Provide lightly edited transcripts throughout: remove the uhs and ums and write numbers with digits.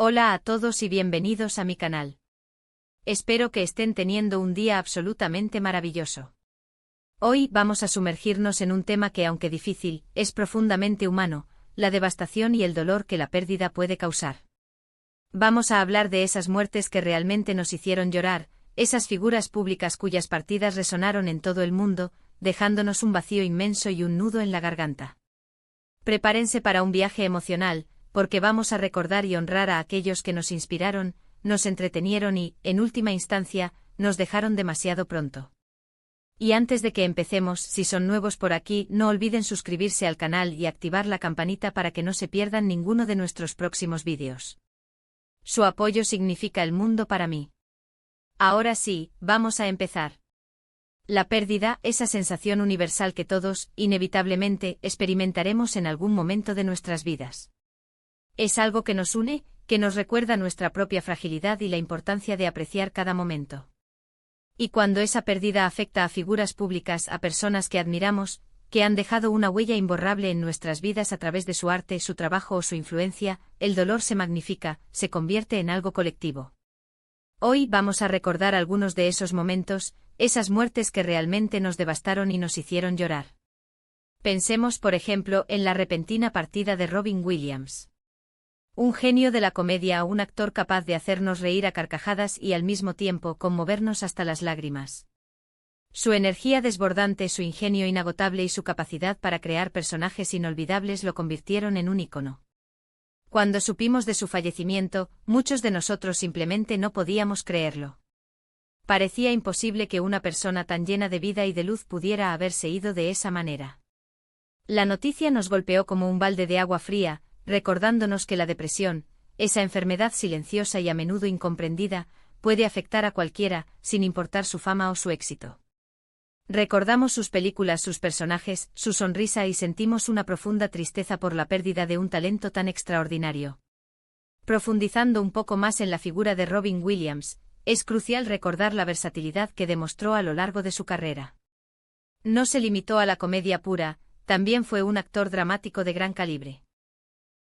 Hola a todos y bienvenidos a mi canal. Espero que estén teniendo un día absolutamente maravilloso. Hoy vamos a sumergirnos en un tema que, aunque difícil, es profundamente humano, la devastación y el dolor que la pérdida puede causar. Vamos a hablar de esas muertes que realmente nos hicieron llorar, esas figuras públicas cuyas partidas resonaron en todo el mundo, dejándonos un vacío inmenso y un nudo en la garganta. Prepárense para un viaje emocional, porque vamos a recordar y honrar a aquellos que nos inspiraron, nos entretenieron y, en última instancia, nos dejaron demasiado pronto. Y antes de que empecemos, si son nuevos por aquí, no olviden suscribirse al canal y activar la campanita para que no se pierdan ninguno de nuestros próximos vídeos. Su apoyo significa el mundo para mí. Ahora sí, vamos a empezar. La pérdida, esa sensación universal que todos, inevitablemente, experimentaremos en algún momento de nuestras vidas. Es algo que nos une, que nos recuerda nuestra propia fragilidad y la importancia de apreciar cada momento. Y cuando esa pérdida afecta a figuras públicas, a personas que admiramos, que han dejado una huella imborrable en nuestras vidas a través de su arte, su trabajo o su influencia, el dolor se magnifica, se convierte en algo colectivo. Hoy vamos a recordar algunos de esos momentos, esas muertes que realmente nos devastaron y nos hicieron llorar. Pensemos, por ejemplo, en la repentina partida de Robin Williams. Un genio de la comedia, un actor capaz de hacernos reír a carcajadas y al mismo tiempo conmovernos hasta las lágrimas. Su energía desbordante, su ingenio inagotable y su capacidad para crear personajes inolvidables lo convirtieron en un ícono. Cuando supimos de su fallecimiento, muchos de nosotros simplemente no podíamos creerlo. Parecía imposible que una persona tan llena de vida y de luz pudiera haberse ido de esa manera. La noticia nos golpeó como un balde de agua fría, recordándonos que la depresión, esa enfermedad silenciosa y a menudo incomprendida, puede afectar a cualquiera, sin importar su fama o su éxito. Recordamos sus películas, sus personajes, su sonrisa y sentimos una profunda tristeza por la pérdida de un talento tan extraordinario. Profundizando un poco más en la figura de Robin Williams, es crucial recordar la versatilidad que demostró a lo largo de su carrera. No se limitó a la comedia pura, también fue un actor dramático de gran calibre.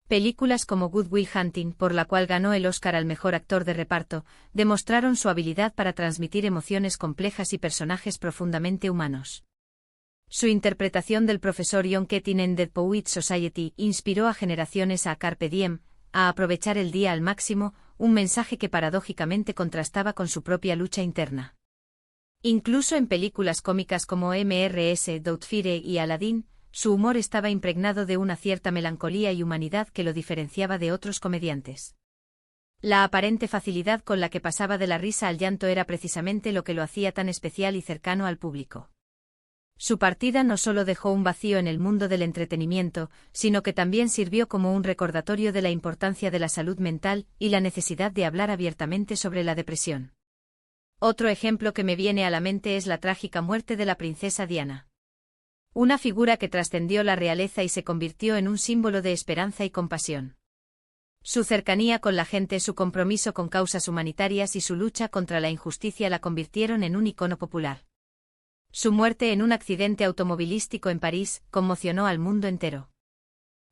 Películas como Good Will Hunting, por la cual ganó el Oscar al mejor actor de reparto, demostraron su habilidad para transmitir emociones complejas y personajes profundamente humanos. Su interpretación del profesor John Keating en Dead Poets Society inspiró a generaciones a Carpe Diem, a aprovechar el día al máximo, un mensaje que paradójicamente contrastaba con su propia lucha interna. Incluso en películas cómicas como Mrs. Doubtfire y Aladdin, su humor estaba impregnado de una cierta melancolía y humanidad que lo diferenciaba de otros comediantes. La aparente facilidad con la que pasaba de la risa al llanto era precisamente lo que lo hacía tan especial y cercano al público. Su partida no solo dejó un vacío en el mundo del entretenimiento, sino que también sirvió como un recordatorio de la importancia de la salud mental y la necesidad de hablar abiertamente sobre la depresión. Otro ejemplo que me viene a la mente es la trágica muerte de la princesa Diana. Una figura que trascendió la realeza y se convirtió en un símbolo de esperanza y compasión. Su cercanía con la gente, su compromiso con causas humanitarias y su lucha contra la injusticia la convirtieron en un icono popular. Su muerte en un accidente automovilístico en París conmocionó al mundo entero.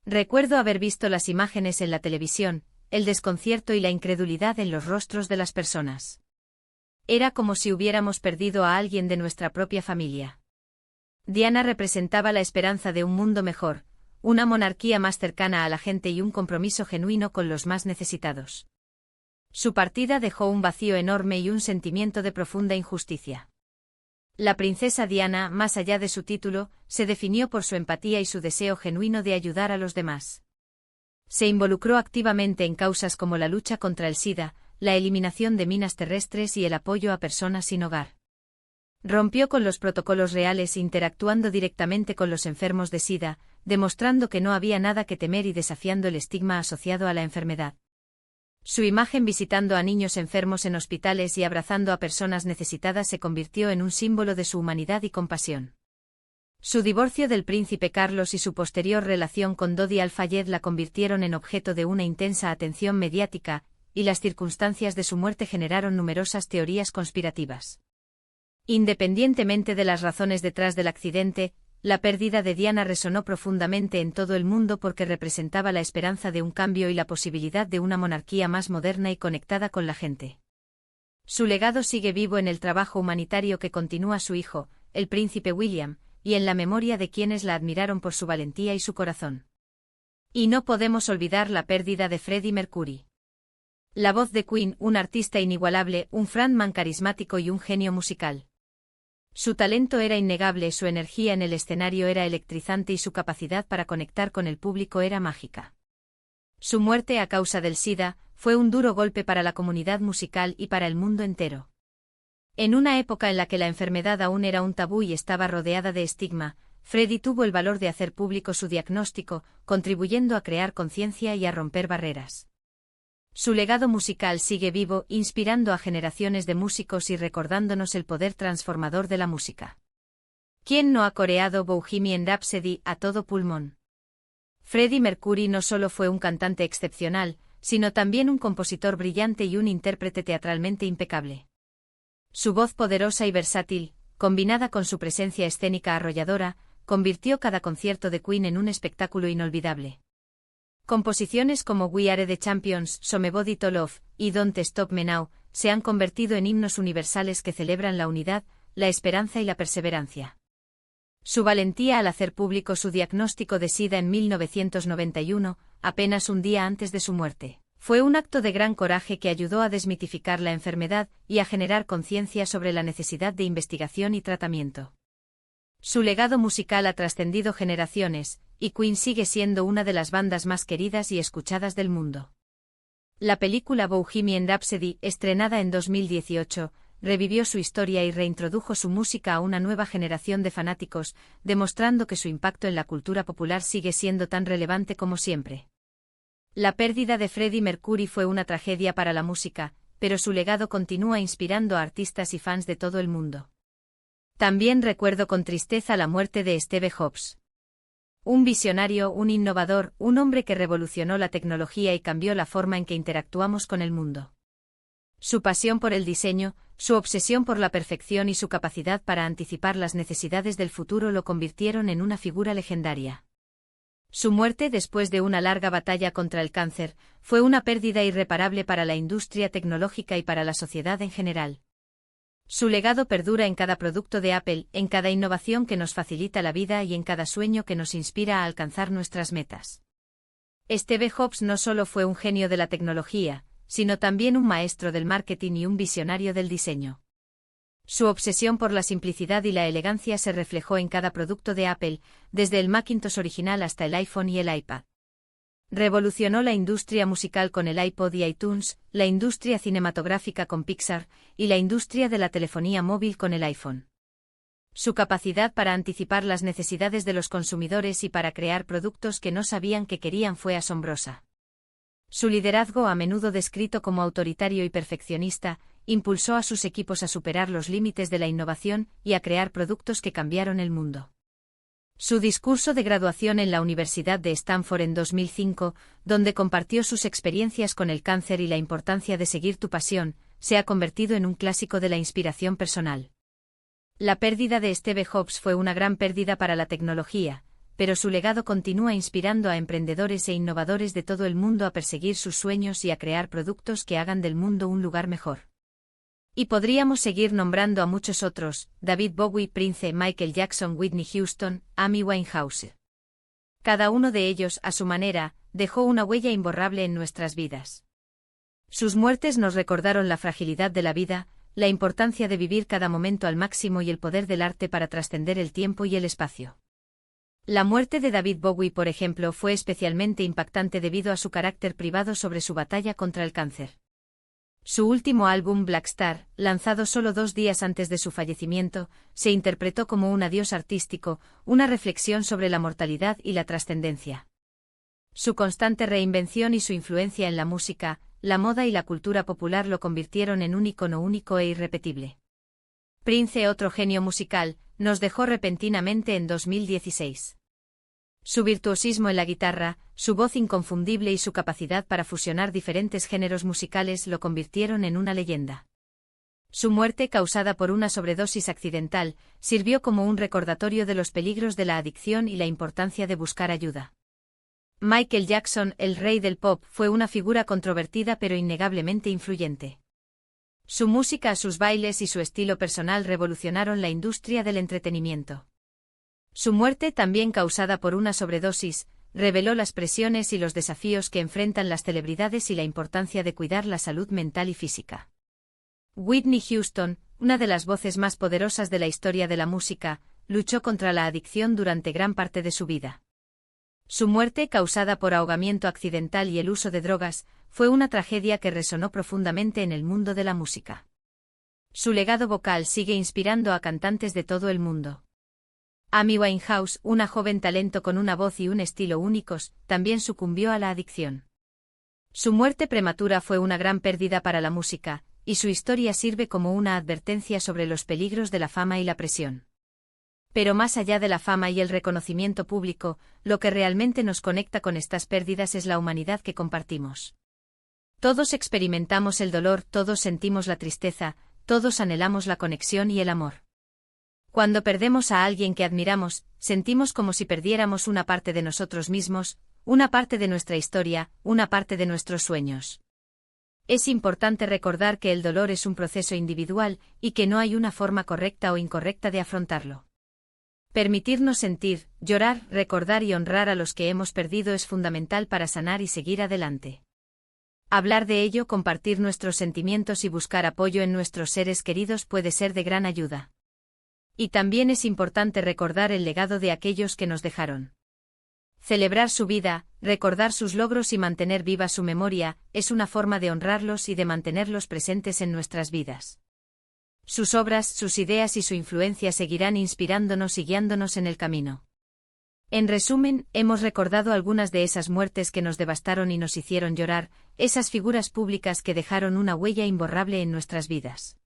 Recuerdo haber visto las imágenes en la televisión, el desconcierto y la incredulidad en los rostros de las personas. Era como si hubiéramos perdido a alguien de nuestra propia familia. Diana representaba la esperanza de un mundo mejor, una monarquía más cercana a la gente y un compromiso genuino con los más necesitados. Su partida dejó un vacío enorme y un sentimiento de profunda injusticia. La princesa Diana, más allá de su título, se definió por su empatía y su deseo genuino de ayudar a los demás. Se involucró activamente en causas como la lucha contra el SIDA, la eliminación de minas terrestres y el apoyo a personas sin hogar. Rompió con los protocolos reales interactuando directamente con los enfermos de SIDA, demostrando que no había nada que temer y desafiando el estigma asociado a la enfermedad. Su imagen visitando a niños enfermos en hospitales y abrazando a personas necesitadas se convirtió en un símbolo de su humanidad y compasión. Su divorcio del príncipe Carlos y su posterior relación con Dodi Al-Fayed la convirtieron en objeto de una intensa atención mediática, y las circunstancias de su muerte generaron numerosas teorías conspirativas. Independientemente de las razones detrás del accidente, La pérdida de Diana resonó profundamente en todo el mundo porque representaba la esperanza de un cambio y la posibilidad de una monarquía más moderna y conectada con la gente. Su legado sigue vivo en el trabajo humanitario que continúa su hijo, el príncipe William, y en la memoria de quienes la admiraron por su valentía y su corazón. Y no podemos olvidar la pérdida de Freddie Mercury. La voz de Queen, un artista inigualable, un frontman carismático y un genio musical. Su talento era innegable, su energía en el escenario era electrizante y su capacidad para conectar con el público era mágica. Su muerte a causa del SIDA fue un duro golpe para la comunidad musical y para el mundo entero. En una época en la que la enfermedad aún era un tabú y estaba rodeada de estigma, Freddie tuvo el valor de hacer público su diagnóstico, contribuyendo a crear conciencia y a romper barreras. Su legado musical sigue vivo, inspirando a generaciones de músicos y recordándonos el poder transformador de la música. ¿Quién no ha coreado Bohemian Rhapsody a todo pulmón? Freddie Mercury no solo fue un cantante excepcional, sino también un compositor brillante y un intérprete teatralmente impecable. Su voz poderosa y versátil, combinada con su presencia escénica arrolladora, convirtió cada concierto de Queen en un espectáculo inolvidable. Composiciones como We Are the Champions, Somebody to Love y Don't Stop Me Now se han convertido en himnos universales que celebran la unidad, la esperanza y la perseverancia. Su valentía al hacer público su diagnóstico de SIDA en 1991, apenas un día antes de su muerte, fue un acto de gran coraje que ayudó a desmitificar la enfermedad y a generar conciencia sobre la necesidad de investigación y tratamiento. Su legado musical ha trascendido generaciones, y Queen sigue siendo una de las bandas más queridas y escuchadas del mundo. La película Bohemian Rhapsody, estrenada en 2018, revivió su historia y reintrodujo su música a una nueva generación de fanáticos, demostrando que su impacto en la cultura popular sigue siendo tan relevante como siempre. La pérdida de Freddie Mercury fue una tragedia para la música, pero su legado continúa inspirando a artistas y fans de todo el mundo. También recuerdo con tristeza la muerte de Steve Jobs. Un visionario, un innovador, un hombre que revolucionó la tecnología y cambió la forma en que interactuamos con el mundo. Su pasión por el diseño, su obsesión por la perfección y su capacidad para anticipar las necesidades del futuro lo convirtieron en una figura legendaria. Su muerte después de una larga batalla contra el cáncer fue una pérdida irreparable para la industria tecnológica y para la sociedad en general. Su legado perdura en cada producto de Apple, en cada innovación que nos facilita la vida y en cada sueño que nos inspira a alcanzar nuestras metas. Steve Jobs no solo fue un genio de la tecnología, sino también un maestro del marketing y un visionario del diseño. Su obsesión por la simplicidad y la elegancia se reflejó en cada producto de Apple, desde el Macintosh original hasta el iPhone y el iPad. Revolucionó la industria musical con el iPod y iTunes, la industria cinematográfica con Pixar, y la industria de la telefonía móvil con el iPhone. Su capacidad para anticipar las necesidades de los consumidores y para crear productos que no sabían que querían fue asombrosa. Su liderazgo, a menudo descrito como autoritario y perfeccionista, impulsó a sus equipos a superar los límites de la innovación y a crear productos que cambiaron el mundo. Su discurso de graduación en la Universidad de Stanford en 2005, donde compartió sus experiencias con el cáncer y la importancia de seguir tu pasión, se ha convertido en un clásico de la inspiración personal. La pérdida de Steve Jobs fue una gran pérdida para la tecnología, pero su legado continúa inspirando a emprendedores e innovadores de todo el mundo a perseguir sus sueños y a crear productos que hagan del mundo un lugar mejor. Y podríamos seguir nombrando a muchos otros: David Bowie, Prince, Michael Jackson, Whitney Houston, Amy Winehouse. Cada uno de ellos, a su manera, dejó una huella imborrable en nuestras vidas. Sus muertes nos recordaron la fragilidad de la vida, la importancia de vivir cada momento al máximo y el poder del arte para trascender el tiempo y el espacio. La muerte de David Bowie, por ejemplo, fue especialmente impactante debido a su carácter privado sobre su batalla contra el cáncer. Su último álbum, Black Star, lanzado solo 2 días antes de su fallecimiento, se interpretó como un adiós artístico, una reflexión sobre la mortalidad y la trascendencia. Su constante reinvención y su influencia en la música, la moda y la cultura popular lo convirtieron en un icono único e irrepetible. Prince, otro genio musical, nos dejó repentinamente en 2016. Su virtuosismo en la guitarra, su voz inconfundible y su capacidad para fusionar diferentes géneros musicales lo convirtieron en una leyenda. Su muerte, causada por una sobredosis accidental, sirvió como un recordatorio de los peligros de la adicción y la importancia de buscar ayuda. Michael Jackson, el rey del pop, fue una figura controvertida pero innegablemente influyente. Su música, sus bailes y su estilo personal revolucionaron la industria del entretenimiento. Su muerte, también causada por una sobredosis, reveló las presiones y los desafíos que enfrentan las celebridades y la importancia de cuidar la salud mental y física. Whitney Houston, una de las voces más poderosas de la historia de la música, luchó contra la adicción durante gran parte de su vida. Su muerte, causada por ahogamiento accidental y el uso de drogas, fue una tragedia que resonó profundamente en el mundo de la música. Su legado vocal sigue inspirando a cantantes de todo el mundo. Amy Winehouse, una joven talento con una voz y un estilo únicos, también sucumbió a la adicción. Su muerte prematura fue una gran pérdida para la música, y su historia sirve como una advertencia sobre los peligros de la fama y la presión. Pero más allá de la fama y el reconocimiento público, lo que realmente nos conecta con estas pérdidas es la humanidad que compartimos. Todos experimentamos el dolor, todos sentimos la tristeza, todos anhelamos la conexión y el amor. Cuando perdemos a alguien que admiramos, sentimos como si perdiéramos una parte de nosotros mismos, una parte de nuestra historia, una parte de nuestros sueños. Es importante recordar que el dolor es un proceso individual y que no hay una forma correcta o incorrecta de afrontarlo. Permitirnos sentir, llorar, recordar y honrar a los que hemos perdido es fundamental para sanar y seguir adelante. Hablar de ello, compartir nuestros sentimientos y buscar apoyo en nuestros seres queridos puede ser de gran ayuda. Y también es importante recordar el legado de aquellos que nos dejaron. Celebrar su vida, recordar sus logros y mantener viva su memoria, es una forma de honrarlos y de mantenerlos presentes en nuestras vidas. Sus obras, sus ideas y su influencia seguirán inspirándonos y guiándonos en el camino. En resumen, hemos recordado algunas de esas muertes que nos devastaron y nos hicieron llorar, esas figuras públicas que dejaron una huella imborrable en nuestras vidas.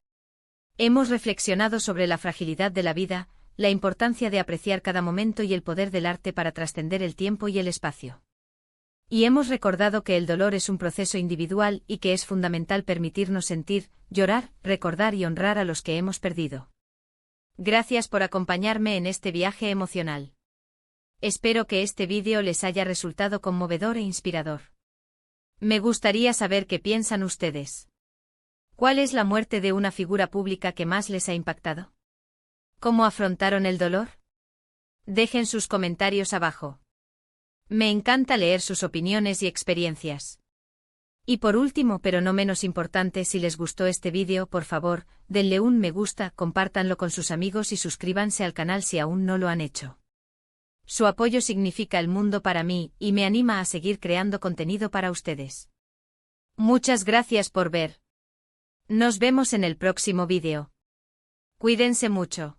Hemos reflexionado sobre la fragilidad de la vida, la importancia de apreciar cada momento y el poder del arte para trascender el tiempo y el espacio. Y hemos recordado que el dolor es un proceso individual y que es fundamental permitirnos sentir, llorar, recordar y honrar a los que hemos perdido. Gracias por acompañarme en este viaje emocional. Espero que este vídeo les haya resultado conmovedor e inspirador. Me gustaría saber qué piensan ustedes. ¿Cuál es la muerte de una figura pública que más les ha impactado? ¿Cómo afrontaron el dolor? Dejen sus comentarios abajo. Me encanta leer sus opiniones y experiencias. Y por último, pero no menos importante, si les gustó este vídeo, por favor, denle un me gusta, compártanlo con sus amigos y suscríbanse al canal si aún no lo han hecho. Su apoyo significa el mundo para mí y me anima a seguir creando contenido para ustedes. Muchas gracias por ver. Nos vemos en el próximo vídeo. Cuídense mucho.